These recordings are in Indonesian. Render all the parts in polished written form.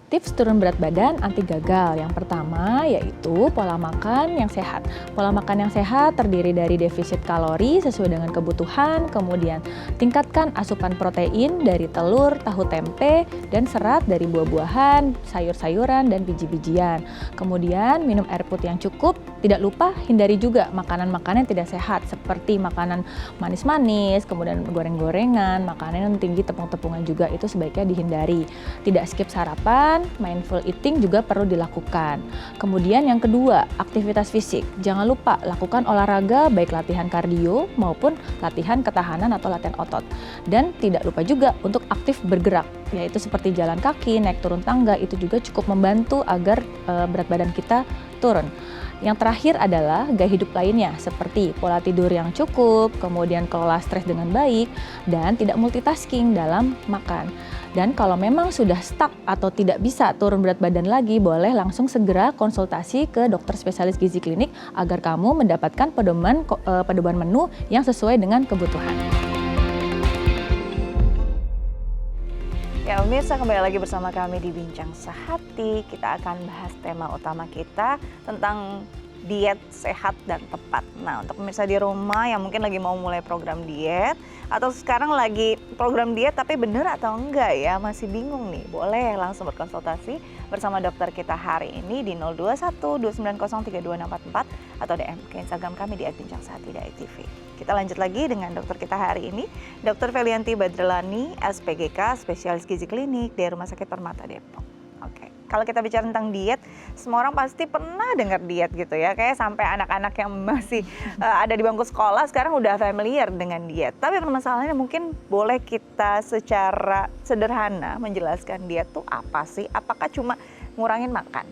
Tips turun berat badan anti gagal. Yang pertama yaitu pola makan yang sehat. Pola makan yang sehat terdiri dari defisit kalori sesuai dengan kebutuhan, kemudian tingkatkan asupan protein dari telur, tahu tempe, dan serat dari buah-buahan, sayur-sayuran, dan biji-bijian. Kemudian minum air putih yang cukup. Tidak lupa hindari juga makanan-makanan yang tidak sehat seperti makanan manis-manis, kemudian goreng-gorengan, makanan yang tinggi tepung-tepungan juga itu sebaiknya dihindari. Tidak skip sarapan, mindful eating juga perlu dilakukan. Kemudian yang kedua, aktivitas fisik. Jangan lupa lakukan olahraga baik latihan kardio maupun latihan ketahanan atau latihan otot. Dan tidak lupa juga untuk aktif bergerak, yaitu seperti jalan kaki, naik turun tangga, itu juga cukup membantu agar berat badan kita turun. Yang terakhir adalah gaya hidup lainnya seperti pola tidur yang cukup, kemudian kelola stres dengan baik, dan tidak multitasking dalam makan. Dan kalau memang sudah stuck atau tidak bisa turun berat badan lagi, boleh langsung segera konsultasi ke dokter spesialis gizi klinik agar kamu mendapatkan pedoman menu yang sesuai dengan kebutuhan. Ya, pemirsa, kembali lagi bersama kami di Bincang Sehati. Kita akan bahas tema utama kita tentang diet sehat dan tepat. Nah, untuk pemirsa di rumah yang mungkin lagi mau mulai program diet atau sekarang lagi program diet tapi bener atau enggak ya, masih bingung nih, boleh langsung berkonsultasi bersama dokter kita hari ini di 021-290-32644 atau DM ke Instagram kami di @bincangsehati.tv. Kita lanjut lagi dengan dokter kita hari ini, Dr. Felianti Badrelani, SPGK, spesialis gizi klinik dari Rumah Sakit Permata Depok. Oke, kalau kita bicara tentang diet, semua orang pasti pernah dengar diet gitu ya, kayak sampai anak-anak yang masih ada di bangku sekolah sekarang udah familiar dengan diet. Tapi permasalahannya mungkin boleh kita secara sederhana menjelaskan diet tuh apa sih? Apakah cuma ngurangin makan?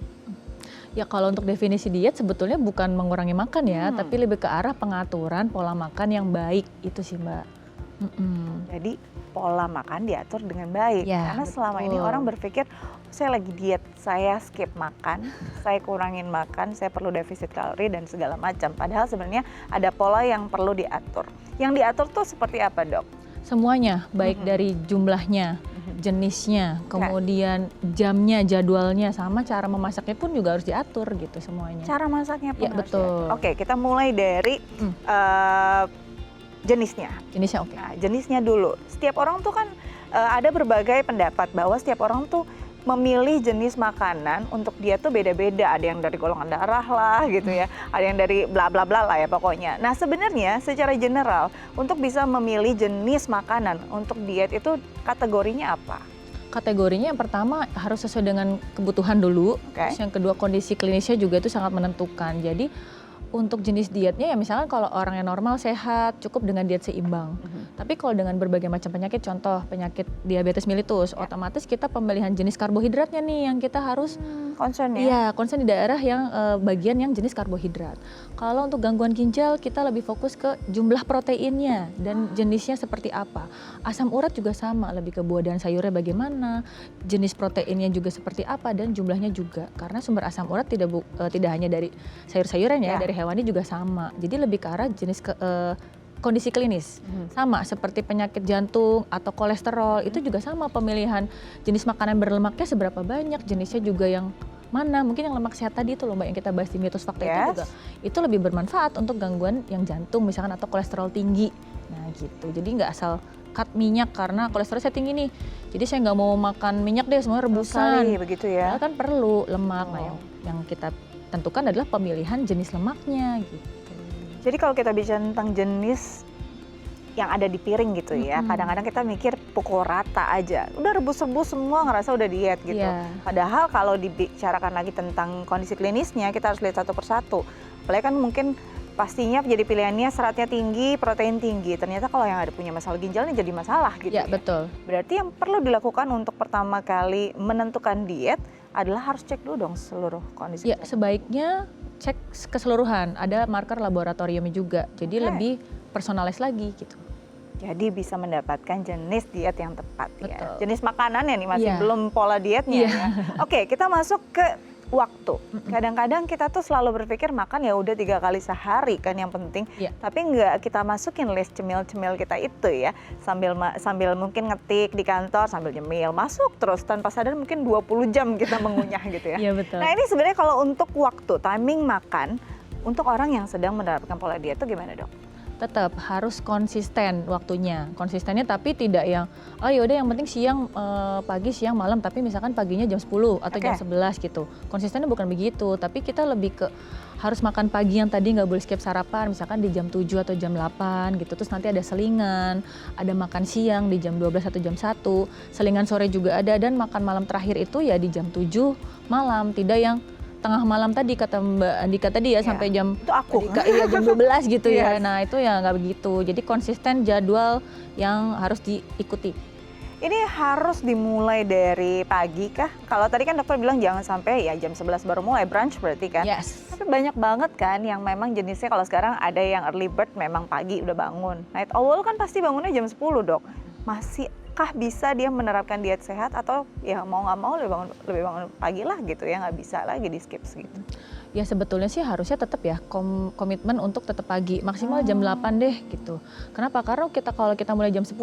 Ya kalau untuk definisi diet sebetulnya bukan mengurangi makan ya, tapi lebih ke arah pengaturan pola makan yang baik itu sih Mbak. Jadi pola makan diatur dengan baik, Ya, karena selama ini betul. orang berpikir saya lagi diet, saya skip makan, saya kurangin makan, saya perlu defisit kalori dan segala macam. Padahal sebenarnya ada pola yang perlu diatur. Yang diatur tuh seperti apa, Dok? Semuanya, baik dari jumlahnya, jenisnya, kemudian jamnya, jadwalnya, sama cara memasaknya pun juga harus diatur gitu semuanya. Cara masaknya pun Ya, harus betul. diatur. Oke, kita mulai dari jenisnya. Jenisnya oke. Nah, jenisnya dulu. Setiap orang tuh kan ada berbagai pendapat bahwa setiap orang tuh memilih jenis makanan untuk dia tuh beda-beda. Ada yang dari golongan darah lah gitu ya. Ada yang dari bla bla bla lah ya pokoknya. Nah, sebenarnya secara general untuk bisa memilih jenis makanan untuk diet itu kategorinya apa? Kategorinya yang pertama harus sesuai dengan kebutuhan dulu. Terus yang kedua kondisi klinisnya juga itu sangat menentukan. Jadi untuk jenis dietnya ya misalkan kalau orang yang normal sehat cukup dengan diet seimbang. Tapi kalau dengan berbagai macam penyakit, contoh penyakit diabetes mellitus, otomatis kita pemilihan jenis karbohidratnya nih yang kita harus concern ya? Iya, concern di daerah yang bagian yang jenis karbohidrat. Kalau untuk gangguan ginjal kita lebih fokus ke jumlah proteinnya dan jenisnya seperti apa. Asam urat juga sama, lebih ke buah dan sayurnya bagaimana, jenis proteinnya juga seperti apa dan jumlahnya juga. Karena sumber asam urat tidak hanya dari sayur-sayuran ya, dari hewani juga sama. Jadi lebih ke arah jenis kondisi klinis. Sama seperti penyakit jantung atau kolesterol, itu juga sama pemilihan jenis makanan berlemaknya seberapa banyak, jenisnya juga yang mana. Mungkin yang lemak sehat tadi itu loh Mbak yang kita bahas di mitos fakta itu juga. Itu lebih bermanfaat untuk gangguan yang jantung misalkan atau kolesterol tinggi. Nah gitu, jadi nggak asal cut minyak karena kolesterol saya tinggi nih. Jadi saya nggak mau makan minyak deh, semua rebusan. Begitu ya? Kan perlu lemak. Nah yang kita tentukan adalah pemilihan jenis lemaknya gitu. Jadi kalau kita bicara tentang jenis yang ada di piring gitu ya, kadang-kadang kita mikir pukul rata aja, udah rebus-rebus semua ngerasa udah diet gitu. Padahal kalau dibicarakan lagi tentang kondisi klinisnya, kita harus lihat satu persatu. Apalagi kan mungkin pastinya jadi pilihannya seratnya tinggi, protein tinggi. Ternyata kalau yang ada punya masalah ginjalnya jadi masalah gitu ya. Betul. Berarti yang perlu dilakukan untuk pertama kali menentukan diet adalah harus cek dulu dong seluruh kondisi. Ya, sebaiknya cek keseluruhan, ada marker laboratoriumnya juga, jadi lebih personalis lagi gitu. Jadi bisa mendapatkan jenis diet yang tepat. Betul. Ya. Jenis makanannya nih masih belum pola dietnya. Ya. Oke, kita masuk ke waktu. Kadang-kadang kita tuh selalu berpikir makan ya udah 3 kali sehari kan yang penting. Iya. Tapi nggak kita masukin list cemil-cemil kita itu ya. Sambil mungkin ngetik di kantor sambil nyemil, masuk terus tanpa sadar mungkin 20 jam kita mengunyah gitu ya. Iya betul. Nah ini sebenarnya kalau untuk waktu, timing makan, untuk orang yang sedang menerapkan pola diet itu gimana dok? Tetap harus konsisten waktunya. Konsistennya tapi tidak yang oh yaudah yang penting siang, pagi, siang, malam, tapi misalkan paginya jam 10 atau jam 11 gitu. Konsistennya bukan begitu, tapi kita lebih ke harus makan pagi yang tadi nggak boleh skip sarapan, misalkan di jam 7 atau jam 8 gitu. Terus nanti ada selingan, ada makan siang di jam 12 atau jam 1, selingan sore juga ada, dan makan malam terakhir itu ya di jam 7 malam, tidak yang tengah malam tadi kata Mbak Andika tadi ya, sampai jam itu aku iya jam 12 gitu ya. Yes. Nah itu ya nggak begitu. Jadi konsisten jadwal yang harus diikuti. Ini harus dimulai dari pagi kah? Kalau tadi kan dokter bilang jangan sampai ya jam 11 baru mulai brunch berarti kan? Yes. Tapi banyak banget kan yang memang jenisnya kalau sekarang ada yang early bird memang pagi udah bangun. Night owl kan pasti bangunnya jam 10 dok. Masihkah bisa dia menerapkan diet sehat atau ya mau nggak mau lebih bangun pagi lah gitu ya, nggak bisa lagi di skip segitu? Ya sebetulnya sih harusnya tetap ya komitmen untuk tetap pagi, maksimal jam 8 deh gitu. Kenapa? Karena kalau kita mulai jam 10,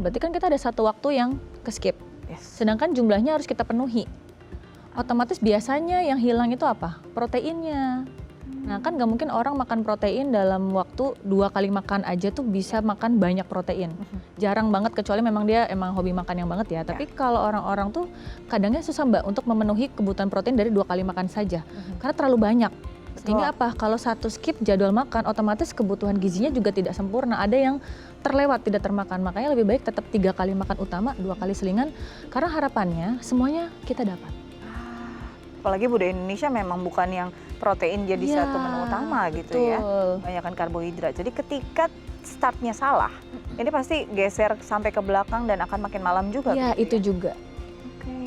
berarti kan kita ada satu waktu yang ke skip. Yes. Sedangkan jumlahnya harus kita penuhi. Otomatis biasanya yang hilang itu apa? Proteinnya. Nah kan nggak mungkin orang makan protein dalam waktu 2 kali makan aja tuh bisa makan banyak protein. Jarang banget, kecuali memang dia emang hobi makan yang banget ya. Tapi kalau orang-orang tuh kadangnya susah Mbak untuk memenuhi kebutuhan protein dari 2 kali makan saja. Karena terlalu banyak. Sehingga apa? Kalau satu skip jadwal makan, otomatis kebutuhan gizinya juga tidak sempurna. Ada yang terlewat, tidak termakan. Makanya lebih baik tetap 3 kali makan utama, 2 kali selingan. Karena harapannya semuanya kita dapat. Apalagi budaya Indonesia memang bukan yang protein jadi satu menu utama gitu ya. Banyakkan karbohidrat. Jadi ketika startnya salah, ini pasti geser sampai ke belakang dan akan makin malam juga. Ya gitu itu ya? juga. Oke.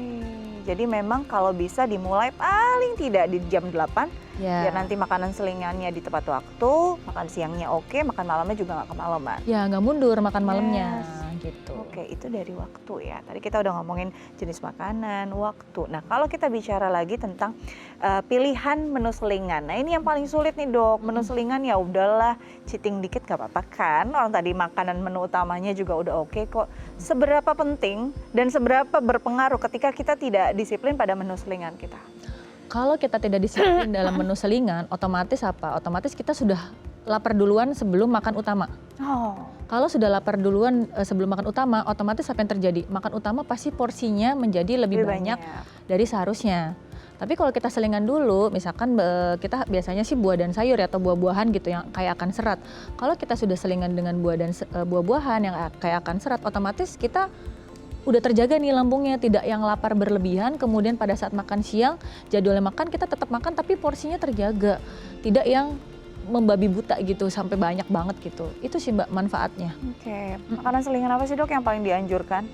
Jadi memang kalau bisa dimulai paling tidak di jam 8, biar nanti makanan selingannya di tepat waktu, makan siangnya oke, makan malamnya juga nggak kemalaman. Ya nggak mundur makan malamnya gitu. Oke, itu dari waktu ya. Tadi kita udah ngomongin jenis makanan, waktu. Nah, kalau kita bicara lagi tentang pilihan menu selingan. Nah, ini yang paling sulit nih, Dok. Menu selingan ya udahlah, cheating dikit gak apa-apa kan. Orang tadi makanan menu utamanya juga udah oke kok. Seberapa penting dan seberapa berpengaruh ketika kita tidak disiplin pada menu selingan kita? Kalau kita tidak disiplin dalam menu selingan, otomatis apa? Otomatis kita sudah lapar duluan sebelum makan utama. Kalau sudah lapar duluan sebelum makan utama, otomatis apa yang terjadi? Makan utama pasti porsinya menjadi lebih banyak dari seharusnya. Tapi kalau kita selingan dulu, misalkan kita biasanya sih buah dan sayur atau buah-buahan gitu yang kayak akan serat. Kalau kita sudah selingan dengan buah-buahan yang kayak akan serat, otomatis kita udah terjaga nih lambungnya, tidak yang lapar berlebihan. Kemudian pada saat makan siang, jadwalnya makan kita tetap makan tapi porsinya terjaga. Tidak yang membabi buta gitu sampai banyak banget gitu. Itu sih Mbak manfaatnya. Oke. Makanan selingan apa sih Dok yang paling dianjurkan?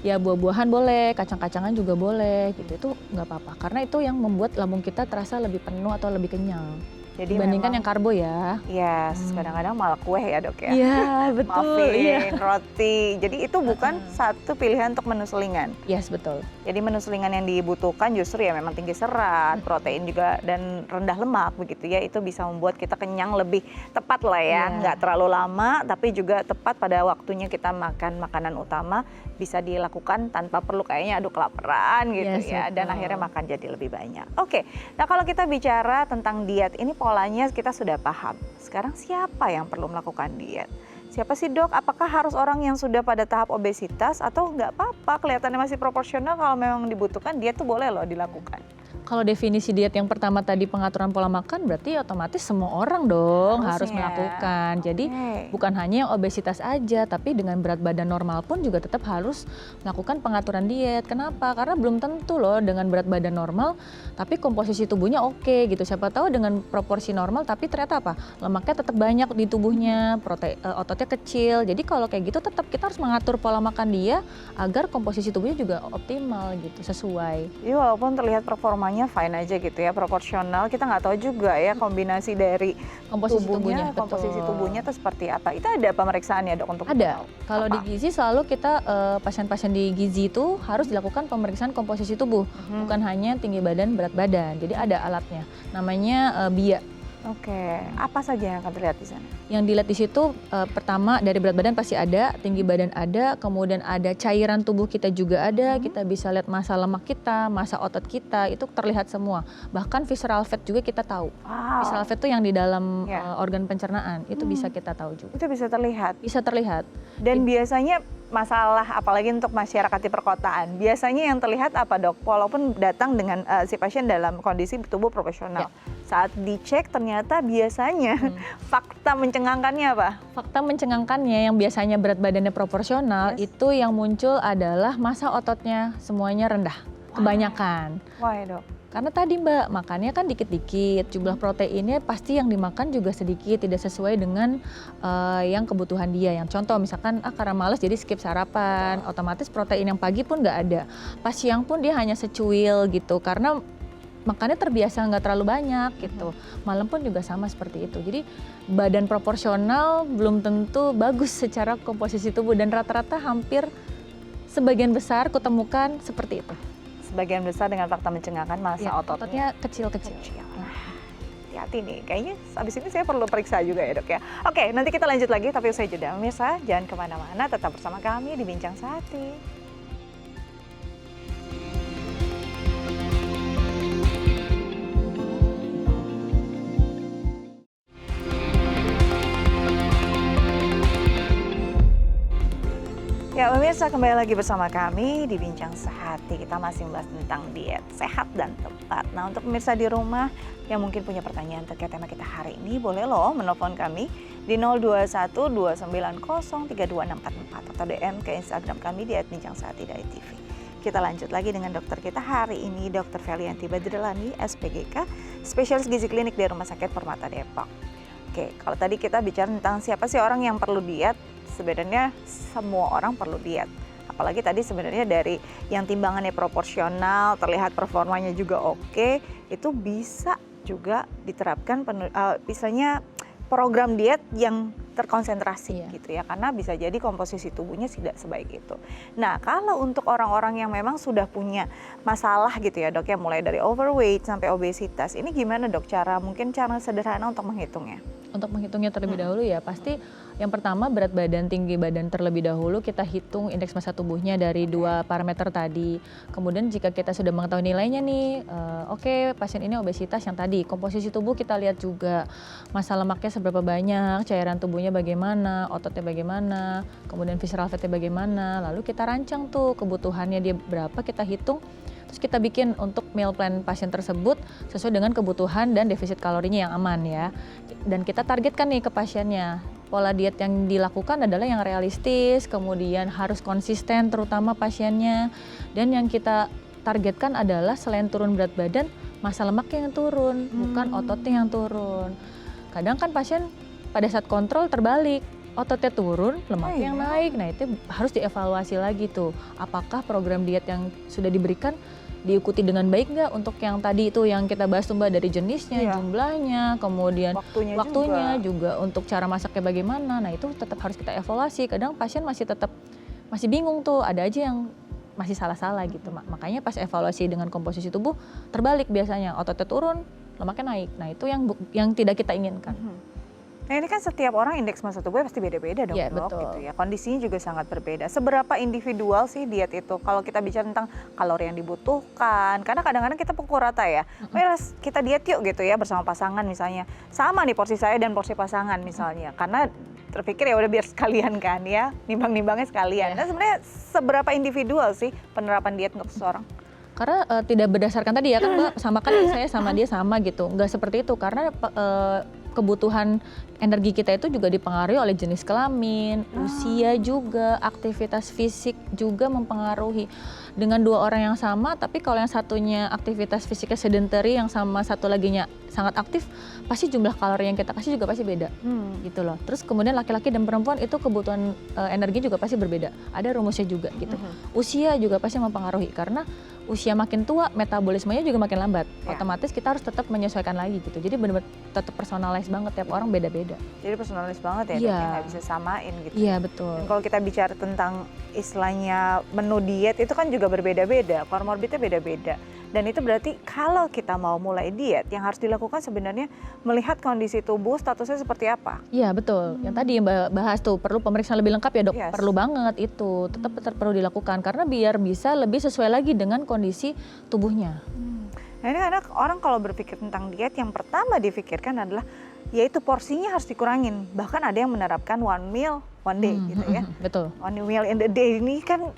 Ya buah-buahan boleh, kacang-kacangan juga boleh gitu. Itu nggak apa-apa karena itu yang membuat lambung kita terasa lebih penuh atau lebih kenyang. Jadi dibandingkan memang, yang karbo ya. Yes, kadang-kadang malah kue ya Dok ya. Iya betul. Muffin, roti. Jadi itu bukan satu pilihan untuk menu selingan. Yes betul. Jadi menu selingan yang dibutuhkan justru ya memang tinggi serat, protein juga dan rendah lemak begitu ya. Itu bisa membuat kita kenyang lebih tepat lah ya. Nggak terlalu lama tapi juga tepat pada waktunya kita makan makanan utama, bisa dilakukan tanpa perlu kayaknya aduh kelaparan gitu ya. Dan akhirnya makan jadi lebih banyak. Oke, nah kalau kita bicara tentang diet ini polanya kita sudah paham. Sekarang siapa yang perlu melakukan diet? Siapa sih Dok? Apakah harus orang yang sudah pada tahap obesitas atau nggak apa-apa kelihatannya masih proporsional kalau memang dibutuhkan diet tuh boleh loh dilakukan? Kalau definisi diet yang pertama tadi pengaturan pola makan berarti otomatis semua orang dong harus melakukan. Jadi bukan hanya yang obesitas aja tapi dengan berat badan normal pun juga tetap harus melakukan pengaturan diet. Kenapa? Karena belum tentu loh dengan berat badan normal tapi komposisi tubuhnya oke gitu. Siapa tahu dengan proporsi normal tapi ternyata apa? Lemaknya tetap banyak di tubuhnya, ototnya kecil. Jadi kalau kayak gitu tetap kita harus mengatur pola makan dia agar komposisi tubuhnya juga optimal gitu, sesuai. Jadi walaupun terlihat performa performanya fine aja gitu ya, proporsional. Kita nggak tahu juga ya kombinasi dari Komposisi tubuhnya, komposisi betul. tubuhnya itu seperti apa. Itu ada pemeriksaannya dok untuk Ada. tahu? Kalau di Apa? gizi selalu kita pasien-pasien di gizi itu harus dilakukan pemeriksaan komposisi tubuh, bukan hanya tinggi badan, berat badan. Jadi ada alatnya, namanya BIA. Oke, apa saja yang akan terlihat di sana? Yang dilihat di situ pertama dari berat badan pasti ada, tinggi badan ada, kemudian ada cairan tubuh kita juga ada, kita bisa lihat massa lemak kita, massa otot kita, itu terlihat semua. Bahkan visceral fat juga kita tahu. Wow, Visceral fat itu yang di dalam Ya. Organ pencernaan, itu bisa kita tahu juga. itu bisa terlihat. Bisa terlihat. Dan biasanya masalah apalagi untuk masyarakat di perkotaan, biasanya yang terlihat apa dok? Walaupun datang dengan si pasien dalam kondisi tubuh profesional, saat dicek ternyata biasanya fakta mencengangkannya apa? Fakta mencengangkannya yang biasanya berat badannya proporsional, itu yang muncul adalah massa ototnya semuanya rendah, kebanyakan. Wah ya dok. Karena tadi Mbak, makannya kan dikit-dikit, jumlah proteinnya pasti yang dimakan juga sedikit, tidak sesuai dengan yang kebutuhan dia. Yang contoh misalkan karena malas jadi skip sarapan, otomatis protein yang pagi pun nggak ada. Pas siang pun dia hanya secuil gitu, karena makannya terbiasa nggak terlalu banyak gitu. Malam pun juga sama seperti itu. Jadi badan proporsional belum tentu bagus secara komposisi tubuh, dan rata-rata hampir sebagian besar kutemukan seperti itu. Sebagian besar dengan fakta mencengangkan massa ototnya kecil-kecil. Hati-hati nih, kayaknya abis ini saya perlu periksa juga ya dok ya. Oke, nanti kita lanjut lagi tapi usai jeda. Pemirsa, jangan kemana-mana, tetap bersama kami di Bincang Sehati. Ya pemirsa, kembali lagi bersama kami di Bincang Sehati. Kita masih membahas tentang diet sehat dan tepat. Nah untuk pemirsa di rumah yang mungkin punya pertanyaan terkait tema kita hari ini, boleh loh menelpon kami di 021 290 32644 atau DM ke Instagram kami di @bincang-sehati.tv. Kita lanjut lagi dengan dokter kita hari ini, Dr. Felianti Badrelani, SPGK, spesialis gizi klinik di Rumah Sakit Permata Depok. Oke, kalau tadi kita bicara tentang siapa sih orang yang perlu diet, sebenarnya semua orang perlu diet. Apalagi tadi sebenarnya dari yang timbangannya proporsional, terlihat performanya juga oke, itu bisa juga diterapkan misalnya program diet yang terkonsentrasi gitu ya, karena bisa jadi komposisi tubuhnya tidak sebaik itu. Nah kalau untuk orang-orang yang memang sudah punya masalah gitu ya dok ya, mulai dari overweight sampai obesitas, ini gimana dok mungkin cara sederhana untuk menghitungnya? Untuk menghitungnya terlebih dahulu ya pasti yang pertama berat badan, tinggi badan terlebih dahulu kita hitung indeks massa tubuhnya dari dua parameter tadi. Kemudian jika kita sudah mengetahui nilainya nih, oke, pasien ini obesitas yang tadi, komposisi tubuh kita lihat juga massa lemaknya seberapa banyak, cairan tubuhnya bagaimana, ototnya bagaimana, kemudian visceral fatnya bagaimana, lalu kita rancang tuh kebutuhannya dia berapa, kita hitung. Terus kita bikin untuk meal plan pasien tersebut sesuai dengan kebutuhan dan defisit kalorinya yang aman ya. Dan kita targetkan nih ke pasiennya. Pola diet yang dilakukan adalah yang realistis, kemudian harus konsisten terutama pasiennya. Dan yang kita targetkan adalah selain turun berat badan, massa lemaknya yang turun, bukan ototnya yang turun. Kadang kan pasien pada saat kontrol terbalik. Ototnya turun, lemaknya yang naik. Nah itu harus dievaluasi lagi tuh. Apakah program diet yang sudah diberikan diikuti dengan baik nggak untuk yang tadi itu yang kita bahas tuh Mbak, dari jenisnya, jumlahnya, kemudian waktunya juga untuk cara masaknya bagaimana. Nah itu tetap harus kita evaluasi. Kadang pasien masih bingung tuh, ada aja yang masih salah-salah gitu. Makanya pas evaluasi dengan komposisi tubuh terbalik biasanya, ototnya turun, lemaknya naik. Nah itu yang tidak kita inginkan. Nah ini kan setiap orang indeks massa tubuhnya pasti beda-beda dong dok, gitu ya. Kondisinya juga sangat berbeda. Seberapa individual sih diet itu? Kalau kita bicara tentang kalori yang dibutuhkan, karena kadang-kadang kita pukul rata ya. Kita diet yuk gitu ya bersama pasangan misalnya. Sama nih porsi saya dan porsi pasangan misalnya. Karena terpikir ya udah biar sekalian kan ya, nimbang-nimbangnya sekalian. Nah sebenarnya seberapa individual sih penerapan diet untuk seseorang? Karena tidak berdasarkan tadi ya kan Mbak, sama kan saya sama dia sama gitu. Nggak seperti itu karena kebutuhan energi kita itu juga dipengaruhi oleh jenis kelamin, usia juga, aktivitas fisik juga mempengaruhi. dengan 2 orang yang sama, tapi kalau yang satunya aktivitas fisiknya sedentary, yang sama satu laginya sangat aktif, pasti jumlah kalori yang kita kasih juga pasti beda. Gitu loh. Terus kemudian laki-laki dan perempuan itu kebutuhan energi juga pasti berbeda. Ada rumusnya juga gitu. Usia juga pasti mempengaruhi karena usia makin tua metabolismenya juga makin lambat. Otomatis kita harus tetap menyesuaikan lagi gitu. Jadi benar-benar tetap personalize banget, tiap orang beda-beda. Jadi personalis banget ya, Iya. nggak bisa samain gitu. Iya betul. Dan kalau kita bicara tentang istilahnya menu diet itu kan juga berbeda-beda, komorbidnya beda-beda. Dan itu berarti kalau kita mau mulai diet, yang harus dilakukan sebenarnya melihat kondisi tubuh statusnya seperti apa. Iya betul. Yang tadi Mbak bahas tuh perlu pemeriksaan lebih lengkap ya dok. Yes. Perlu banget itu. Tetap perlu dilakukan karena biar bisa lebih sesuai lagi dengan kondisi tubuhnya. Nah ini karena orang kalau berpikir tentang diet yang pertama difikirkan adalah yaitu porsinya harus dikurangin. Bahkan ada yang menerapkan one meal one day gitu ya. Betul. One meal in the day ini kan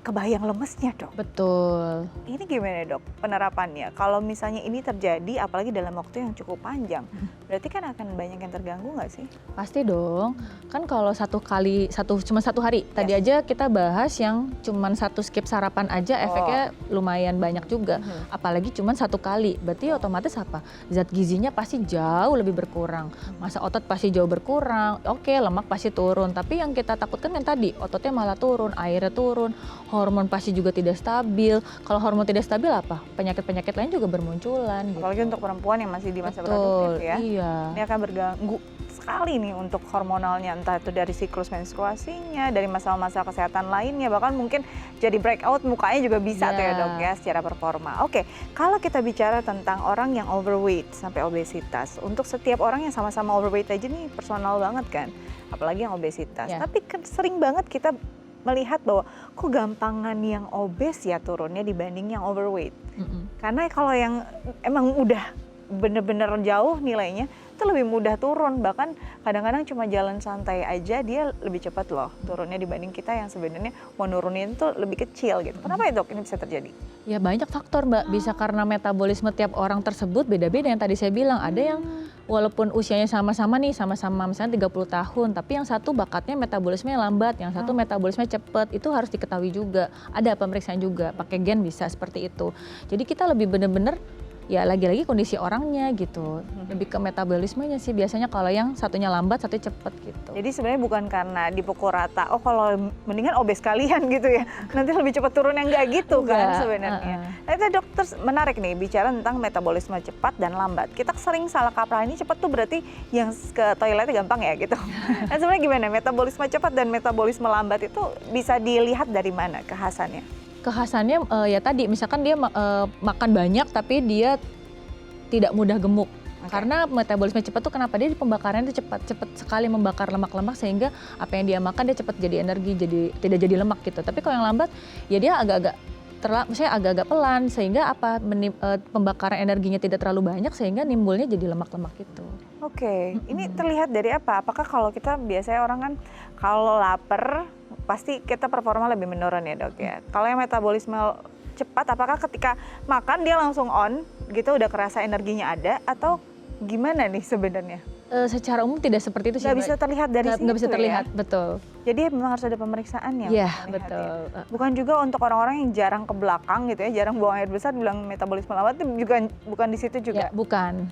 kebayang lemesnya dok. Betul. Ini gimana dok penerapannya? Kalau misalnya ini terjadi apalagi dalam waktu yang cukup panjang, berarti kan akan banyak yang terganggu nggak sih? Pasti dong. Kan kalau cuma satu hari. Tadi aja kita bahas yang cuma satu skip sarapan aja efeknya lumayan banyak juga. Apalagi cuma satu kali. Berarti otomatis apa? Zat gizinya pasti jauh lebih berkurang. Massa otot pasti jauh berkurang. Oke, lemak pasti turun. Tapi yang kita takutkan yang tadi, ototnya malah turun, airnya turun, hormon pasti juga tidak stabil. Kalau hormon tidak stabil apa? Penyakit-penyakit lain juga bermunculan. Apalagi gitu. untuk perempuan yang masih di masa Betul, produktif ya. Iya. Ini akan berganggu sekali nih untuk hormonalnya, entah itu dari siklus menstruasinya, dari masalah-masalah kesehatan lainnya, bahkan mungkin jadi breakout mukanya juga bisa tuh ya dok ya secara performa. Oke, kalau kita bicara tentang orang yang overweight sampai obesitas, untuk setiap orang yang sama-sama overweight aja nih personal banget kan, apalagi yang obesitas. Tapi kan sering banget kita melihat bahwa kok gampangan yang obes ya turunnya dibanding yang overweight. Karena kalau yang emang udah bener-bener jauh nilainya itu lebih mudah turun, bahkan kadang-kadang cuma jalan santai aja dia lebih cepat loh turunnya dibanding kita yang sebenarnya mau nurunin itu lebih kecil gitu. Kenapa ya dok ini bisa terjadi? Ya banyak faktor Mbak, bisa karena metabolisme tiap orang tersebut beda-beda. Yang tadi saya bilang ada yang walaupun usianya sama-sama nih, sama-sama misalnya 30 tahun, tapi yang satu bakatnya metabolismenya lambat, yang satu metabolisme cepat, itu harus diketahui juga. Ada pemeriksaan juga, pakai gen bisa seperti itu. Jadi kita lebih benar-benar ya lagi-lagi kondisi orangnya gitu, lebih ke metabolismenya sih biasanya kalau yang satunya lambat, satu cepat gitu. Jadi sebenarnya bukan karena dipukul rata, oh kalau mendingan obes kalian gitu ya, nanti lebih cepat turun yang enggak gitu kan sebenarnya. Nah itu dokter menarik nih bicara tentang metabolisme cepat dan lambat. Kita sering salah kaprah ini cepat tuh berarti yang ke toiletnya gampang ya gitu. Nah sebenarnya gimana metabolisme cepat dan metabolisme lambat itu bisa dilihat dari mana kekhasannya? Kekhasannya ya tadi misalkan dia makan banyak tapi dia tidak mudah gemuk. Karena metabolisme cepat tuh kenapa dia pembakarannya itu cepat sekali membakar lemak-lemak sehingga apa yang dia makan dia cepat jadi energi, jadi tidak jadi lemak gitu. Tapi kalau yang lambat ya dia misalnya agak-agak pelan sehingga pembakaran energinya tidak terlalu banyak sehingga nimbulnya jadi lemak-lemak itu. Oke, ini terlihat dari apa? Apakah kalau kita biasanya orang kan kalau lapar pasti kita performa lebih menurun ya dok ya. Kalau yang metabolisme cepat, apakah ketika makan dia langsung on gitu udah kerasa energinya ada atau gimana nih sebenarnya? Secara umum tidak seperti itu sih. Nggak bisa terlihat dari situ. Nggak bisa terlihat, ya? Betul. Jadi memang harus ada pemeriksaan ya? Iya, betul. Ya. Bukan juga untuk orang-orang yang jarang ke belakang gitu ya, jarang buang air besar bilang metabolisme lambat itu juga bukan di situ juga? Ya, bukan.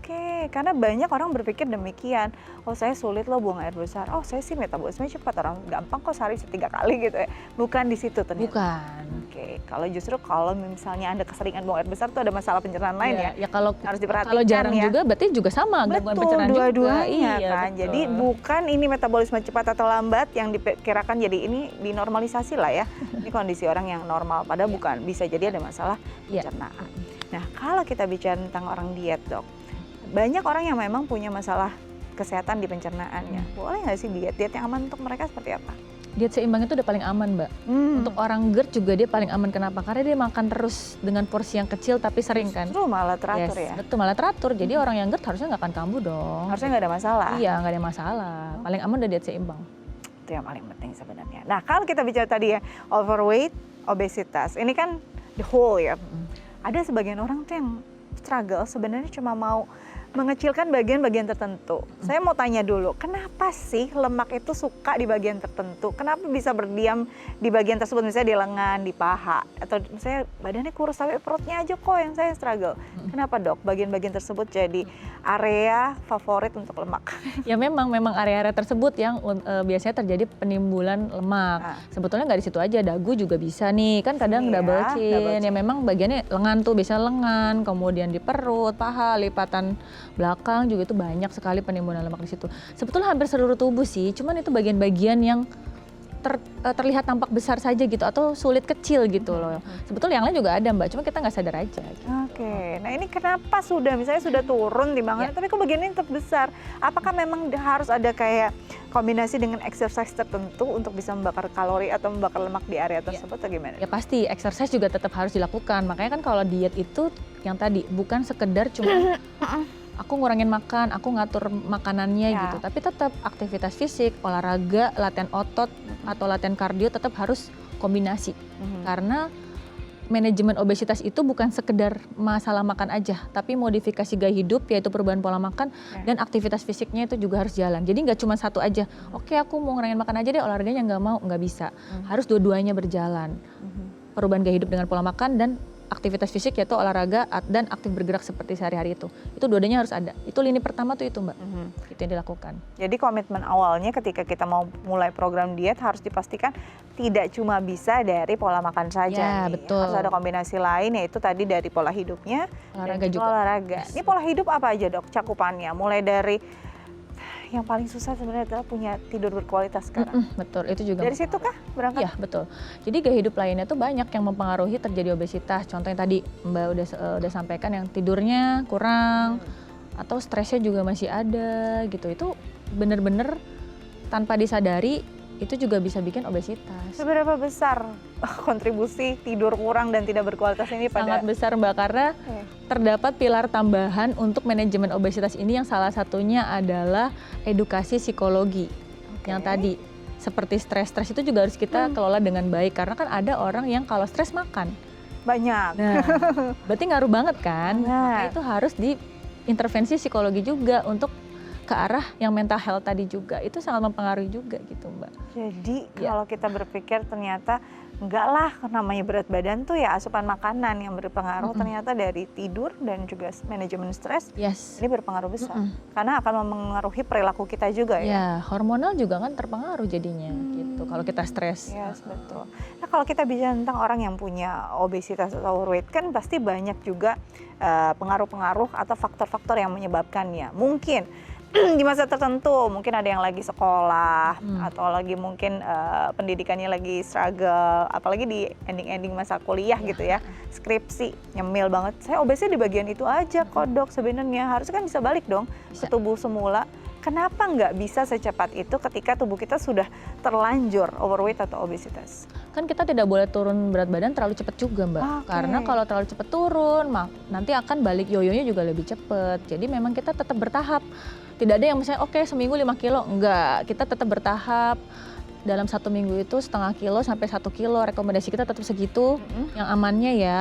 Oke, karena banyak orang berpikir demikian. Oh saya sulit loh buang air besar. Oh saya sih metabolisme cepat, orang gampang kok sehari 3 kali gitu ya. Bukan di situ ternyata. Bukan. Oke, kalau justru kalau misalnya Anda keseringan buang air besar tuh ada masalah pencernaan lain ya. Ya kalau harus diperhatikan kalau jarang ya. juga berarti juga sama gangguan pencernaan juga. Dua-duanya kan. Betul. Jadi bukan ini metabolisme cepat atau lambat yang diperkirakan jadi ini dinormalisasi lah ya. Ini kondisi orang yang normal padahal bukan, bisa jadi ada masalah pencernaan. Nah, kalau kita bicara tentang orang diet, Dok. Banyak orang yang memang punya masalah kesehatan di pencernaannya. Boleh nggak sih diet yang aman untuk mereka seperti apa? Diet seimbang itu udah paling aman, Mbak. Untuk orang GERD juga dia paling aman. Kenapa? Karena dia makan terus dengan porsi yang kecil tapi sering kan. Justru malah teratur ya? Betul, malah teratur. Jadi orang yang GERD harusnya nggak akan kambuh dong. Harusnya nggak ada masalah? Iya, nggak ada masalah. Paling aman udah diet seimbang. Itu yang paling penting sebenarnya. Nah, kalau kita bicara tadi ya, overweight, obesitas. Ini kan the whole ya. Ada sebagian orang tuh yang struggle sebenarnya cuma mau mengecilkan bagian-bagian tertentu. Saya mau tanya dulu, kenapa sih lemak itu suka di bagian tertentu? Kenapa bisa berdiam di bagian tersebut, misalnya di lengan, di paha, atau misalnya badannya kurus tapi perutnya aja kok yang saya struggle. Kenapa dok bagian-bagian tersebut jadi area favorit untuk lemak? Ya memang area-area tersebut yang biasanya terjadi penimbulan lemak. Sebetulnya nggak di situ aja, dagu juga bisa nih, kan kadang double chin. Ya memang bagiannya lengan tuh, biasanya lengan, kemudian di perut, paha, lipatan belakang juga itu banyak sekali penimbunan lemak di situ. Sebetulnya hampir seluruh tubuh sih, cuman itu bagian-bagian yang terlihat tampak besar saja gitu atau sulit kecil gitu loh. Sebetulnya yang lain juga ada Mbak, cuma kita nggak sadar aja. Gitu. Oke, nah ini kenapa misalnya sudah turun timbangannya, tapi kok bagiannya tetap besar? Apakah memang harus ada kayak kombinasi dengan exercise tertentu untuk bisa membakar kalori atau membakar lemak di area tersebut atau gimana? Ya pasti, exercise juga tetap harus dilakukan. Makanya kan kalau diet itu yang tadi bukan sekedar cuma aku ngurangin makan, aku ngatur makanannya gitu. Tapi tetap aktivitas fisik, olahraga, latihan otot atau latihan kardio tetap harus kombinasi. Karena manajemen obesitas itu bukan sekedar masalah makan aja, tapi modifikasi gaya hidup yaitu perubahan pola makan dan aktivitas fisiknya itu juga harus jalan. Jadi nggak cuma satu aja. Oke, aku mau ngurangin makan aja deh, olahraganya nggak bisa. Harus dua-duanya berjalan. Perubahan gaya hidup dengan pola makan dan aktivitas fisik yaitu olahraga dan aktif bergerak seperti sehari-hari itu dua-duanya harus ada. Itu lini pertama tuh itu Mbak, itu yang dilakukan. Jadi komitmen awalnya ketika kita mau mulai program diet harus dipastikan tidak cuma bisa dari pola makan saja. Ya, betul. Harus ada kombinasi lain yaitu tadi dari pola hidupnya, olahraga dan juga. Olahraga. Yes. Ini pola hidup apa aja dok cakupannya? Mulai dari yang paling susah sebenarnya adalah punya tidur berkualitas sekarang. Betul, itu juga. Dari situ kah berangkat? Iya, betul. Jadi gaya hidup lainnya tuh banyak yang mempengaruhi terjadi obesitas. Contohnya tadi Mbak udah sampaikan yang tidurnya kurang atau stresnya juga masih ada gitu. Itu benar-benar tanpa disadari itu juga bisa bikin obesitas. Seberapa besar kontribusi tidur kurang dan tidak berkualitas ini pada? Sangat besar Mbak, karena terdapat pilar tambahan untuk manajemen obesitas ini yang salah satunya adalah edukasi psikologi. Yang tadi seperti stres itu juga harus kita kelola dengan baik, karena kan ada orang yang kalau stres makan. Banyak. Nah, berarti ngaruh banget kan? Nah, itu harus diintervensi psikologi juga untuk ke arah yang mental health tadi juga, itu sangat mempengaruhi juga gitu Mbak. Jadi kalau kita berpikir ternyata enggak lah, namanya berat badan tuh ya asupan makanan yang berpengaruh, ternyata dari tidur dan juga manajemen stres ini berpengaruh besar. Karena akan mempengaruhi perilaku kita juga ya. Ya, hormonal juga kan terpengaruh jadinya gitu kalau kita stres. Yes, betul. Nah kalau kita bicara tentang orang yang punya obesitas atau overweight, kan pasti banyak juga pengaruh-pengaruh atau faktor-faktor yang menyebabkannya. Mungkin di masa tertentu mungkin ada yang lagi sekolah atau lagi mungkin pendidikannya lagi struggle, apalagi di ending masa kuliah gitu ya, skripsi nyemil banget. Saya obesnya di bagian itu aja kok dok, sebenarnya harusnya kan bisa balik dong ke tubuh semula. Kenapa nggak bisa secepat itu ketika tubuh kita sudah terlanjur overweight atau obesitas? Kan kita tidak boleh turun berat badan terlalu cepat juga Mbak. Karena kalau terlalu cepat turun, nanti akan balik yoyonya juga lebih cepat. Jadi memang kita tetap bertahap. Tidak ada yang misalnya oke, seminggu 5 kilo, enggak. Kita tetap bertahap. Dalam 1 minggu itu setengah kilo sampai 1 kilo, rekomendasi kita tetap segitu. Yang amannya ya.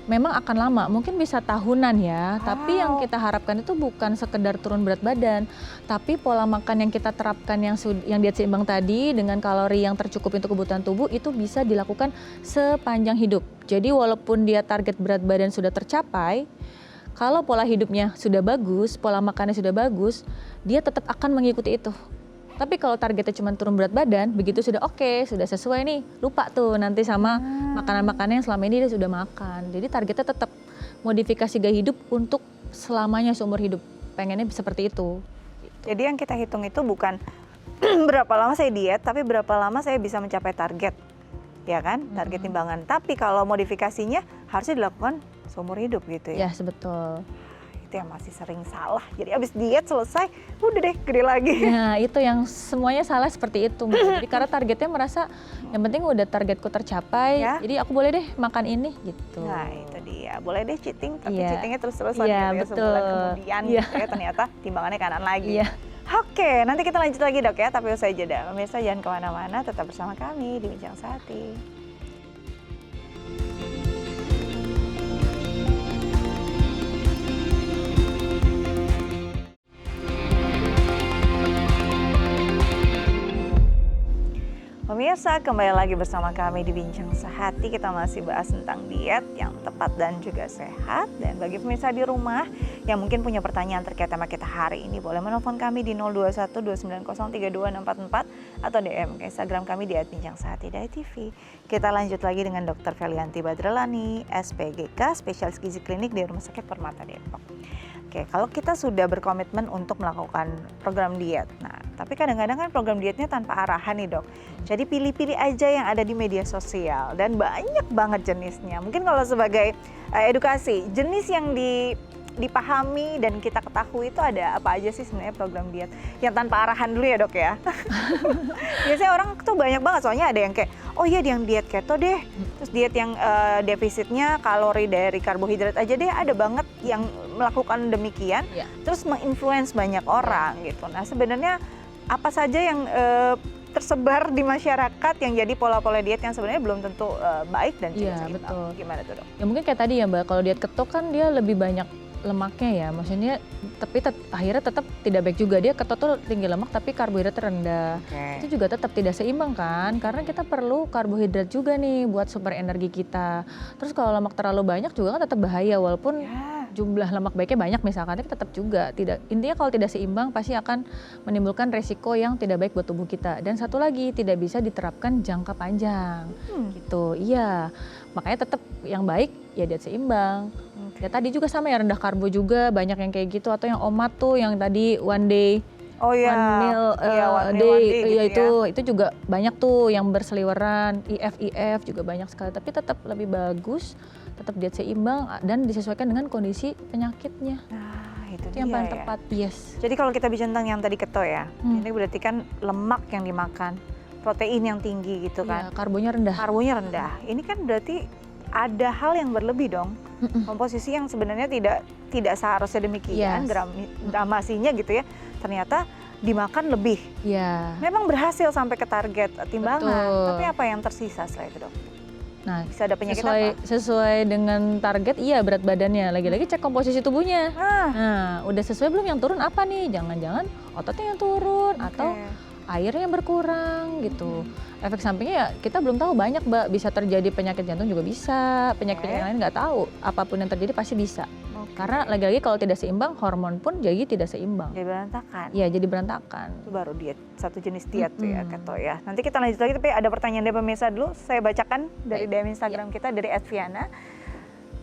Memang akan lama, mungkin bisa tahunan ya. Tapi yang kita harapkan itu bukan sekedar turun berat badan, tapi pola makan yang kita terapkan yang diet seimbang tadi dengan kalori yang tercukupi untuk kebutuhan tubuh itu bisa dilakukan sepanjang hidup. Jadi walaupun dia target berat badan sudah tercapai, kalau pola hidupnya sudah bagus, pola makannya sudah bagus, dia tetap akan mengikuti itu. Tapi kalau targetnya cuma turun berat badan, begitu sudah oke, sudah sesuai nih, lupa tuh nanti sama makanan-makanan yang selama ini dia sudah makan. Jadi targetnya tetap modifikasi gaya hidup untuk selamanya seumur hidup. Pengennya seperti itu. Jadi yang kita hitung itu bukan berapa lama saya diet, tapi berapa lama saya bisa mencapai target. Ya kan, target timbangan. Tapi kalau modifikasinya harusnya dilakukan seumur hidup gitu ya. Ya, betul. Itu yang masih sering salah. Jadi abis diet selesai, udah deh gede lagi. Nah itu yang semuanya salah seperti itu. Jadi karena targetnya merasa yang penting udah targetku tercapai, jadi aku boleh deh makan ini gitu. Nah itu dia, boleh deh cheating, tapi cheatingnya terus-terusan gitu ya, sebulan kemudian gitu ya, ternyata timbangannya kanan lagi. Oke, nanti kita lanjut lagi dok ya, tapi usai jeda. Pemirsa jangan kemana-mana, tetap bersama kami di Bincang Sehati. pemirsa, kembali lagi bersama kami di Bincang Sehati. Kita masih bahas tentang diet yang tepat dan juga sehat. Dan bagi pemirsa di rumah yang mungkin punya pertanyaan terkait tema kita hari ini, boleh menelpon kami di 0212903244 atau DM ke Instagram kami di @bincangSehati.tv. Kita lanjut lagi dengan Dr. Felianti Badralani, SPGK, spesialis gizi klinik di Rumah Sakit Permata Depok. Oke, kalau kita sudah berkomitmen untuk melakukan program diet, nah tapi kadang-kadang kan program dietnya tanpa arahan nih dok. Jadi pilih-pilih aja yang ada di media sosial dan banyak banget jenisnya. Mungkin kalau sebagai edukasi, jenis yang dipahami dan kita ketahui itu ada apa aja sih sebenarnya program diet yang tanpa arahan dulu ya dok ya. Biasanya orang tuh banyak banget, soalnya ada yang kayak oh iya yang diet keto deh, terus diet yang defisitnya kalori dari karbohidrat aja deh, ada banget yang melakukan demikian, terus menginfluence banyak orang gitu. Nah sebenarnya apa saja yang tersebar di masyarakat yang jadi pola-pola diet yang sebenarnya belum tentu baik dan juga seimbang. Betul. Gimana tuh dok? Ya mungkin kayak tadi ya Mbak, kalau diet keto kan dia lebih banyak lemaknya ya, maksudnya tapi akhirnya tetap tidak baik juga. Dia keto tuh tinggi lemak tapi karbohidrat rendah. Itu juga tetap tidak seimbang kan, karena kita perlu karbohidrat juga nih buat sumber energi kita. Terus kalau lemak terlalu banyak juga kan tetap bahaya, walaupun jumlah lemak baiknya banyak misalkan, tapi tetap juga tidak. Intinya kalau tidak seimbang pasti akan menimbulkan resiko yang tidak baik buat tubuh kita. Dan satu lagi, tidak bisa diterapkan jangka panjang gitu. Iya, makanya tetap yang baik ya diet seimbang. Ya tadi juga sama ya, rendah karbo juga banyak yang kayak gitu, atau yang OMAD tuh yang tadi one day one meal day gitu itu juga banyak tuh yang berseliweran. IF juga banyak sekali, tapi tetap lebih bagus tetap diet seimbang dan disesuaikan dengan kondisi penyakitnya. Nah, itu yang paling ya. tepat. Yes. Jadi kalau kita bicara tentang yang tadi keto ya, ini berarti kan lemak yang dimakan, protein yang tinggi gitu kan. Karbonya rendah. Karbonya rendah. Ini kan berarti ada hal yang berlebih dong. Komposisi yang sebenarnya tidak seharusnya demikian, gramasinya gitu ya. Ternyata dimakan lebih. Memang berhasil sampai ke target timbangan. Betul. Tapi apa yang tersisa setelah itu dok? Nah, bisa ada penyakit sesuai dengan target, iya berat badannya. Lagi-lagi cek komposisi tubuhnya. Nah, udah sesuai belum, yang turun apa nih? Jangan-jangan ototnya yang turun atau airnya yang berkurang gitu. Efek sampingnya ya kita belum tahu banyak Mbak, bisa terjadi penyakit jantung juga bisa, penyakit yang lain nggak tahu. Apapun yang terjadi pasti bisa. Karena lagi-lagi kalau tidak seimbang, hormon pun jadi tidak seimbang. Jadi berantakan. Iya, jadi berantakan. Itu baru diet, satu jenis diet tuh ya keto ya. Nanti kita lanjut lagi, tapi ada pertanyaan dari pemirsa dulu. Saya bacakan dari DM Instagram kita, dari @viana.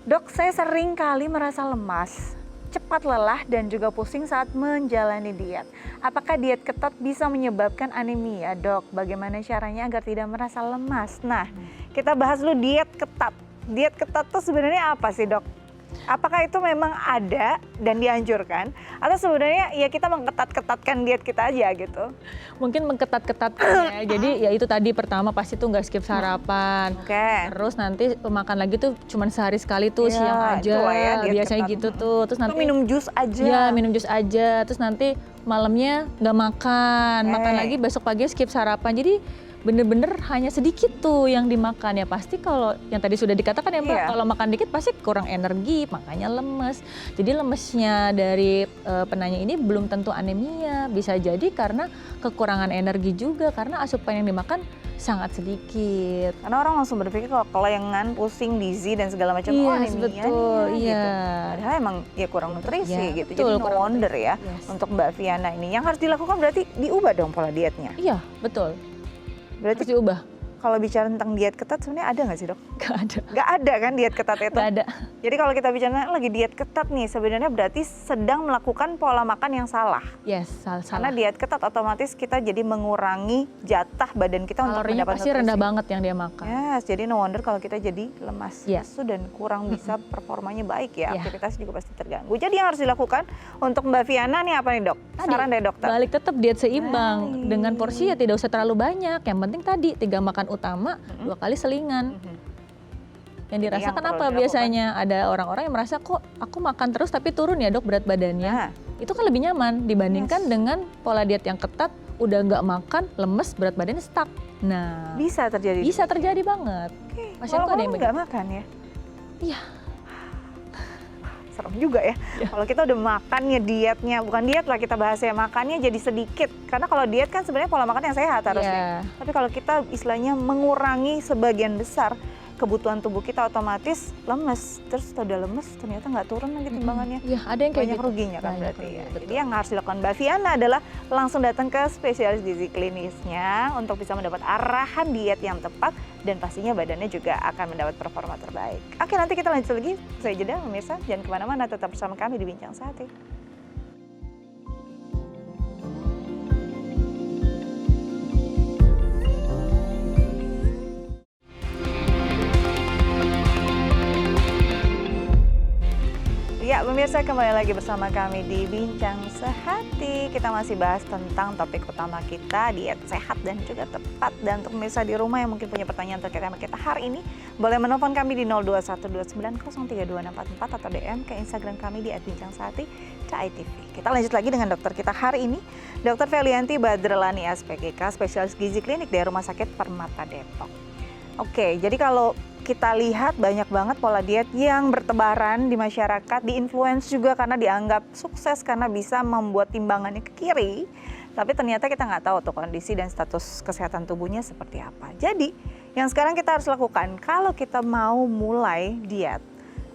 Dok, saya sering kali merasa lemas, cepat lelah dan juga pusing saat menjalani diet. Apakah diet ketat bisa menyebabkan anemia, dok? Bagaimana caranya agar tidak merasa lemas? Nah, kita bahas dulu diet ketat. Diet ketat tuh sebenarnya apa sih, dok? Apakah itu memang ada dan dianjurkan, atau sebenarnya ya kita mengketat-ketatkan diet kita aja gitu? Mungkin mengketat-ketatkan ya. Jadi ya itu tadi, pertama pasti tuh nggak skip sarapan. Terus nanti makan lagi tuh cuman sehari sekali tuh, siang aja. Biasanya ketat gitu tuh. Terus nanti minum jus aja. Ya, minum jus aja. Terus nanti malamnya nggak makan. Makan lagi besok pagi skip sarapan. Jadi bener-bener hanya sedikit tuh yang dimakan. Ya pasti kalau yang tadi sudah dikatakan ya Mbak, kalau makan dikit pasti kurang energi, makanya lemes. Jadi lemesnya dari penanya ini belum tentu anemia, bisa jadi karena kekurangan energi juga, karena asupan yang dimakan sangat sedikit. Karena orang langsung berpikir kalau kelengan, pusing, dizzy dan segala macam, anemia betul, nih, gitu. Padahal emang ya kurang nutrisi gitu. Betul, jadi no wonder ya untuk Mbak Viana ini. Yang harus dilakukan berarti diubah dong pola dietnya. Iya, betul. Berarti harus diubah. Kalau bicara tentang diet ketat sebenarnya ada nggak sih dok? Gak ada. Gak ada kan diet ketat itu? Gak ada. Jadi kalau kita bicara lagi diet ketat nih, sebenarnya berarti sedang melakukan pola makan yang salah. Yes, salah. Karena diet ketat otomatis kita jadi mengurangi jatah badan kita untuk mendapat pasti rendah banget yang dia makan. Yes, jadi no wonder kalau kita jadi lemas, lesu dan kurang bisa performanya baik ya. Aktivitas juga pasti terganggu. Jadi yang harus dilakukan untuk Mbak Viana nih apa nih dok? Saran dari dokter. Balik tetap diet seimbang dengan porsi ya tidak usah terlalu banyak. Yang penting tadi 3 makan utama, 2 kali selingan. Yang dirasakan apa biasanya? Ada orang-orang yang merasa kok aku makan terus tapi turun ya dok berat badannya. Itu kan lebih nyaman dibandingkan dengan pola diet yang ketat, udah nggak makan, lemes, berat badannya stuck. Nah, bisa terjadi. Bisa terjadi banget. Walaupun nggak makan ya? Iya. serem juga ya. Kalau kita udah makannya dietnya, bukan diet lah kita bahas ya, makannya jadi sedikit. Karena kalau diet kan sebenarnya pola makan yang sehat harusnya. Tapi kalau kita istilahnya mengurangi sebagian besar kebutuhan tubuh kita, otomatis lemes. Terus udah lemes ternyata nggak turun lagi timbangannya. Iya, ada yang kayak banyak gitu. ruginya kan Banyak berarti rugi, ya. betul. Jadi yang harus dilakukan Mbak Viana adalah langsung datang ke spesialis gizi klinisnya untuk bisa mendapat arahan diet yang tepat dan pastinya badannya juga akan mendapat performa terbaik. Oke, nanti kita lanjut lagi. Saya jeda pemirsa, jangan kemana-mana, tetap bersama kami di Bincang Sehati. Ya, pemirsa, kembali lagi bersama kami di Bincang Sehati. Kita masih bahas tentang topik utama kita, diet sehat dan juga tepat. Dan untuk pemirsa di rumah yang mungkin punya pertanyaan terkait sama kita hari ini, boleh menelpon kami di 0212903244 atau DM ke Instagram kami di @bincangsehati.tv. Kita lanjut lagi dengan dokter kita hari ini, Dr. Felianti Badralani SPGK, spesialis gizi klinik dari Rumah Sakit Permata Depok. Oke, jadi kalau kita lihat banyak banget pola diet yang bertebaran di masyarakat, di-influence juga karena dianggap sukses karena bisa membuat timbangannya ke kiri. Tapi ternyata kita nggak tahu tuh kondisi dan status kesehatan tubuhnya seperti apa. Jadi yang sekarang kita harus lakukan, kalau kita mau mulai diet,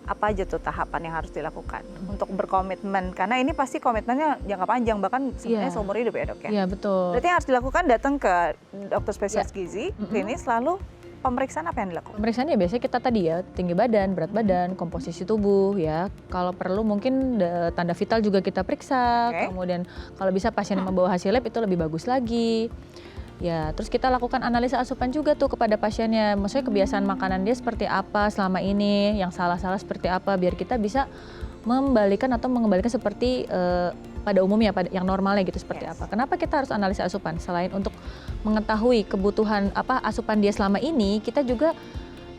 apa aja tuh tahapan yang harus dilakukan untuk berkomitmen? Karena ini pasti komitmennya jangka panjang, bahkan sebenarnya seumur hidup ya dok ya? Iya, betul. Berarti yang harus dilakukan datang ke dokter spesialis gizi, klinis, lalu pemeriksaan apa yang dilakukan? Pemeriksaan ya biasanya kita tadi ya, tinggi badan, berat badan, komposisi tubuh ya. Kalau perlu mungkin tanda vital juga kita periksa. Kemudian kalau bisa pasien yang membawa hasil lab itu lebih bagus lagi. Ya, terus kita lakukan analisa asupan juga tuh kepada pasiennya. Maksudnya kebiasaan makanan dia seperti apa selama ini, yang salah-salah seperti apa, biar kita bisa membalikan atau mengembalikan seperti pada umumnya, pada yang normalnya gitu seperti apa. Kenapa kita harus analisa asupan? Selain untuk mengetahui kebutuhan apa asupan dia selama ini, kita juga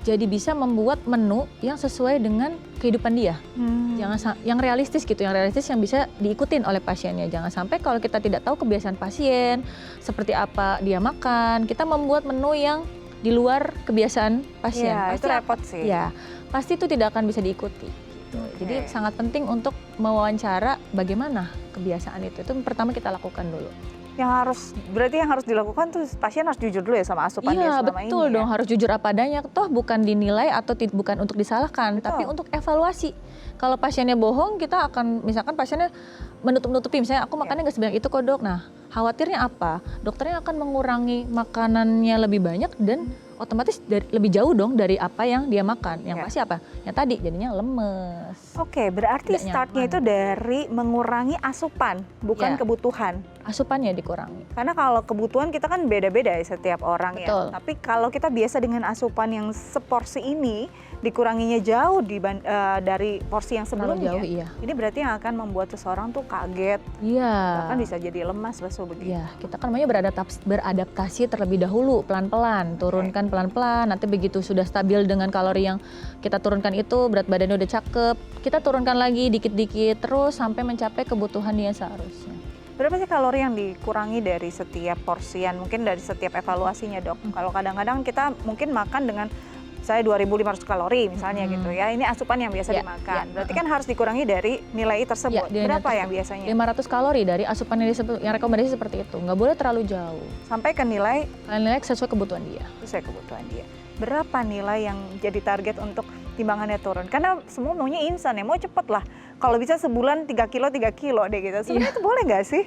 jadi bisa membuat menu yang sesuai dengan kehidupan dia. Jangan yang realistis gitu, yang realistis yang bisa diikutin oleh pasiennya. Jangan sampai kalau kita tidak tahu kebiasaan pasien, seperti apa dia makan, kita membuat menu yang di luar kebiasaan pasien. Ya, pasti itu repot sih. Ya, pasti itu tidak akan bisa diikuti. Jadi sangat penting untuk mewawancara bagaimana kebiasaan itu. Itu pertama kita lakukan dulu. Berarti yang harus dilakukan tuh pasien harus jujur dulu ya sama asupan dia selama ini. Iya, betul dong, harus jujur apa adanya. Toh bukan dinilai atau bukan untuk disalahkan, tapi untuk evaluasi. Kalau pasiennya bohong, kita akan misalkan pasiennya menutup-nutupi, misalnya aku makannya nggak sebanyak itu kok dok. Nah, khawatirnya apa? Dokternya akan mengurangi makanannya lebih banyak dan otomatis lebih jauh dong dari apa yang dia makan. Yang pasti apa? Yang tadi jadinya lemes. Oke, berarti startnya itu dari mengurangi asupan, bukan kebutuhan. Asupannya dikurangi. Karena kalau kebutuhan kita kan beda-beda ya setiap orang. Betul. Ya. Tapi kalau kita biasa dengan asupan yang seporsi ini, dikuranginya jauh dari porsi yang sebelumnya. Jauh, iya. Ini berarti yang akan membuat seseorang tuh kaget. Iya. Bahkan bisa jadi lemas, lesu begitu. Iya, kita kan namanya beradaptasi terlebih dahulu, pelan-pelan, turunkan pelan-pelan. Nanti begitu sudah stabil dengan kalori yang kita turunkan itu, berat badannya udah cakep, kita turunkan lagi dikit-dikit terus sampai mencapai kebutuhan dia seharusnya. Berapa sih kalori yang dikurangi dari setiap porsian, mungkin dari setiap evaluasinya dok? Kalau kadang-kadang kita mungkin makan dengan saya 2.500 kalori misalnya gitu ya, ini asupan yang biasa dimakan. Berarti kan harus dikurangi dari nilai tersebut. Berapa yang biasanya? 500 kalori dari asupan yang rekomendasi seperti itu. Nggak boleh terlalu jauh. Sampai ke nilai sesuai kebutuhan dia. Sesuai kebutuhan dia. Berapa nilai yang jadi target untuk timbangannya turun? Karena semua maunya instan ya, mau cepet lah. Kalau bisa sebulan 3 kilo deh gitu. Sebenarnya itu boleh nggak sih?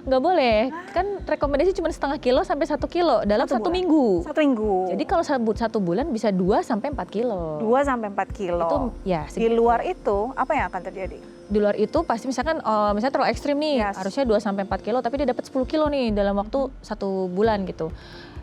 Nggak boleh. Kan rekomendasi cuma setengah kilo sampai 1 kilo dalam 1 minggu. 1 minggu. Jadi kalau 1 bulan bisa 2 sampai 4 kilo. 2 sampai 4 kilo. Itu ya. Di luar itu apa yang akan terjadi? Di luar itu pasti misalkan misalnya terlalu ekstrim nih, harusnya 2 sampai 4 kilo tapi dia dapat 10 kilo nih dalam waktu 1 bulan gitu.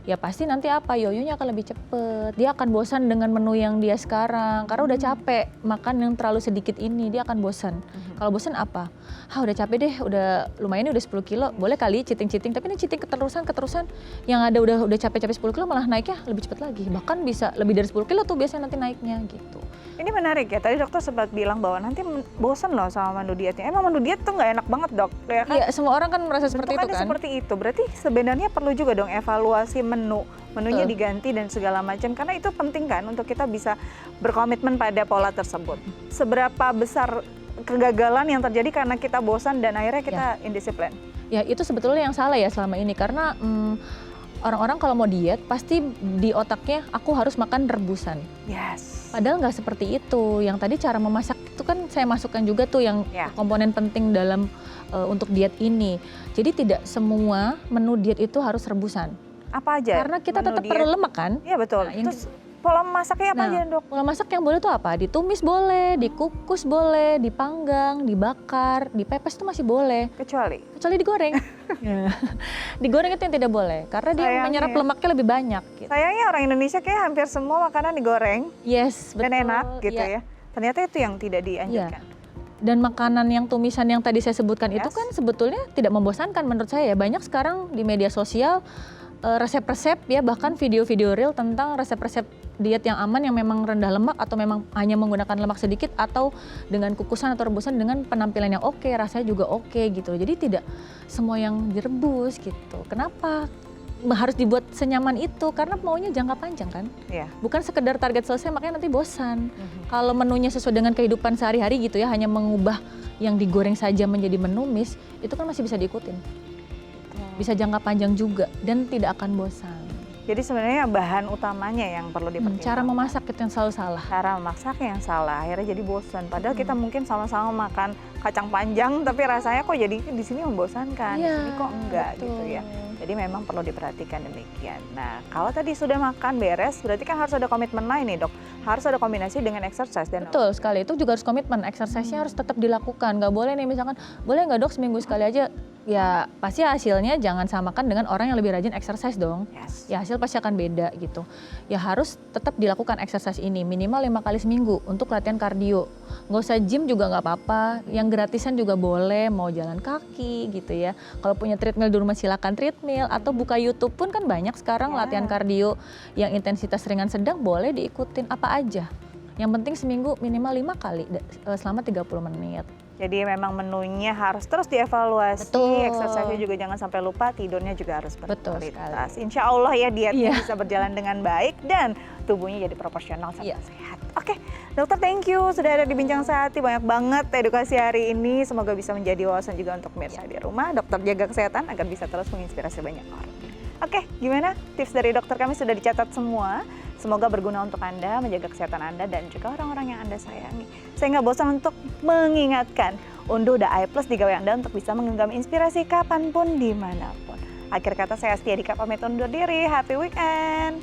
Ya pasti nanti yoyonya akan lebih cepet. Dia akan bosan dengan menu yang dia sekarang karena udah capek makan yang terlalu sedikit ini, dia akan bosan. Kalau bosan apa? Udah capek deh, udah lumayan nih udah 10 kilo, boleh kali cheating, tapi ini cheating keterusan yang ada udah capek-capek 10 kilo malah naiknya lebih cepat lagi. Bahkan bisa lebih dari 10 kilo tuh biasanya nanti naiknya gitu. Ini menarik ya, tadi dokter sempat bilang bahwa nanti bosan loh sama menu dietnya. Emang menu diet tuh nggak enak banget dok, ya kan? Iya, semua orang kan merasa seperti itu kan. Seperti itu, berarti sebenarnya perlu juga dong evaluasi menunya diganti dan segala macam. Karena itu penting kan untuk kita bisa berkomitmen pada pola tersebut. Seberapa besar kegagalan yang terjadi karena kita bosan dan akhirnya kita indisiplin. Ya itu sebetulnya yang salah ya selama ini karena orang-orang kalau mau diet pasti di otaknya aku harus makan rebusan. Yes. Padahal nggak seperti itu. Yang tadi cara memasak itu kan saya masukkan juga tuh yang komponen penting dalam untuk diet ini. Jadi tidak semua menu diet itu harus rebusan. Apa aja? Karena kita tetap perlu lemak kan? Iya betul. Nah, Terus pola masaknya apa aja dok? Pola masak yang boleh tuh apa? Ditumis boleh, dikukus boleh, dipanggang, dibakar, dipepes itu masih boleh. Kecuali digoreng. Digoreng itu yang tidak boleh karena dia menyerap lemaknya lebih banyak. Gitu. Sayangnya orang Indonesia kayak hampir semua makanan digoreng. Yes, betul. Dan enak gitu ya. Ternyata itu yang tidak dianjurkan. Dan makanan yang tumisan yang tadi saya sebutkan itu kan sebetulnya tidak membosankan menurut saya. Banyak sekarang di media sosial resep-resep ya, bahkan video-video real tentang resep-resep diet yang aman yang memang rendah lemak atau memang hanya menggunakan lemak sedikit atau dengan kukusan atau rebusan dengan penampilan yang oke, rasanya juga oke gitu. Jadi tidak semua yang direbus gitu. Kenapa harus dibuat senyaman itu? Karena maunya jangka panjang kan? Bukan sekedar target selesai makanya nanti bosan. Kalau menunya sesuai dengan kehidupan sehari-hari gitu ya, hanya mengubah yang digoreng saja menjadi menumis, itu kan masih bisa diikutin. Bisa jangka panjang juga dan tidak akan bosan. Jadi sebenarnya bahan utamanya yang perlu dipertimbangkan. Cara memasak itu yang selalu salah. Cara memasak yang salah, akhirnya jadi bosan. Padahal kita mungkin sama-sama makan kacang panjang, tapi rasanya kok jadi di sini membosankan, di sini kok enggak gitu ya. Jadi memang perlu diperhatikan demikian. Nah, kalau tadi sudah makan beres, berarti kan harus ada komitmen lain nih dok. Harus ada kombinasi dengan exercise dan betul sekali, itu juga harus komitmen. Exercise-nya harus tetap dilakukan. Nggak boleh nih misalkan, boleh nggak dok seminggu sekali aja? Ya pasti hasilnya jangan samakan dengan orang yang lebih rajin exercise dong. Ya hasil pasti akan beda gitu. Ya harus tetap dilakukan exercise ini minimal 5 kali seminggu untuk latihan kardio. Nggak usah gym juga nggak apa-apa. Yang gratisan juga boleh, mau jalan kaki gitu ya. Kalau punya treadmill di rumah silakan treadmill atau buka YouTube pun kan banyak sekarang latihan kardio yang intensitas ringan sedang boleh diikutin apa aja. Yang penting seminggu minimal 5 kali selama 30 menit. Jadi memang menunya harus terus dievaluasi, exercise-nya juga jangan sampai lupa, tidurnya juga harus berkualitas. Insya Allah ya dietnya bisa berjalan dengan baik dan tubuhnya jadi proporsional serta sehat. Oke, dokter thank you sudah ada di Bincang Sehati, banyak banget edukasi hari ini. Semoga bisa menjadi wawasan juga untuk pemirsa di rumah. Dokter jaga kesehatan agar bisa terus menginspirasi banyak orang. Oke, gimana? Tips dari dokter kami sudah dicatat semua. Semoga berguna untuk Anda, menjaga kesehatan Anda dan juga orang-orang yang Anda sayangi. Saya nggak bosan untuk mengingatkan, unduh The Eye Plus di gawai Anda untuk bisa menggenggam inspirasi kapanpun, dimanapun. Akhir kata saya Astia Dika pamit undur diri, happy weekend!